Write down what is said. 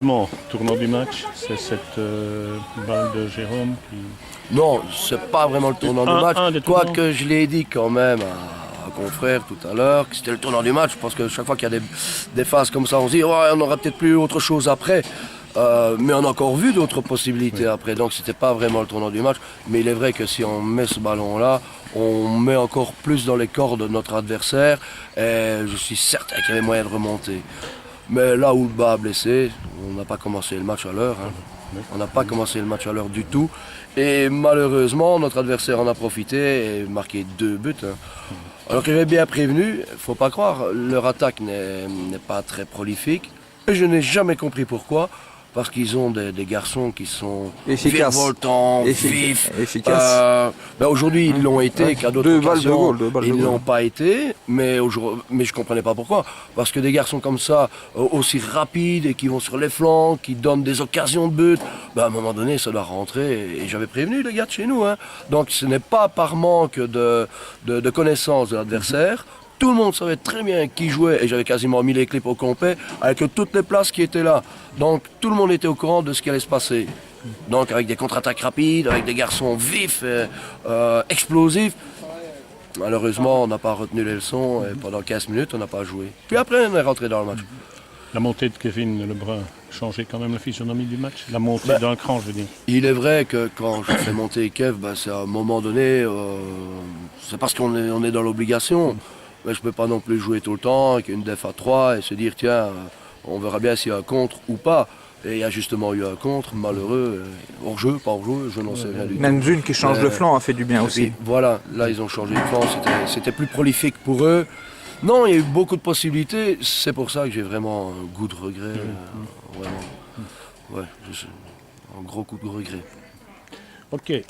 Bon, tournant du match, c'est cette balle de Jérôme qui... Non, c'est pas vraiment le tournant du match. des tournants. Quoique je l'ai dit quand même à un confrère tout à l'heure que c'était le tournant du match, parce que chaque fois qu'il y a des phases comme ça, on se dit ouais, on aura peut-être plus autre chose après. Mais on a encore vu d'autres possibilités après, donc c'était pas vraiment le tournant du match. Mais il est vrai que si on met ce ballon-là, on met encore plus dans les cordes de notre adversaire. Et je suis certain qu'il y avait moyen de remonter. Mais là où le bas a blessé, on n'a pas commencé le match à l'heure. Hein. On n'a pas commencé le match à l'heure du tout. Et malheureusement, notre adversaire en a profité et marqué 2 buts. Hein. Alors que j'avais bien prévenu, il ne faut pas croire, leur attaque n'est pas très prolifique. Et je n'ai jamais compris pourquoi. Parce qu'ils ont des garçons qui sont virevoltants, vifs. Efficaces. Aujourd'hui, ils l'ont été, qu'à d'autres occasions, ils ne l'ont pas été. Mais je ne comprenais pas pourquoi. Parce que des garçons comme ça, aussi rapides et qui vont sur les flancs, qui donnent des occasions de but, à un moment donné, ça doit rentrer. Et j'avais prévenu les gars de chez nous. Hein. Donc ce n'est pas par manque de connaissance de l'adversaire. Tout le monde savait très bien qui jouait et j'avais quasiment mis les clips au complet avec toutes les places qui étaient là. Donc tout le monde était au courant de ce qui allait se passer. Donc avec des contre-attaques rapides, avec des garçons vifs, explosifs. Malheureusement, on n'a pas retenu les leçons et pendant 15 minutes, on n'a pas joué. Puis après, on est rentré dans le match. La montée de Kevin Lebrun changeait quand même la physionomie du match. La montée d'un cran, je veux dire. Il est vrai que quand je fais monter Kev, c'est à un moment donné, c'est parce qu'on est dans l'obligation. Mais je ne peux pas non plus jouer tout le temps avec une def à 3 et se dire tiens, on verra bien s'il y a un contre ou pas. Et il y a justement eu un contre, malheureux, hors-jeu, pas hors-jeu, je n'en sais rien du tout. Même Zune qui change de flanc a fait du bien aussi. Puis, voilà, là ils ont changé de flanc, c'était plus prolifique pour eux. Non, il y a eu beaucoup de possibilités, c'est pour ça que j'ai vraiment un goût de regret. Vraiment. Ouais, un gros coup de regret. Ok.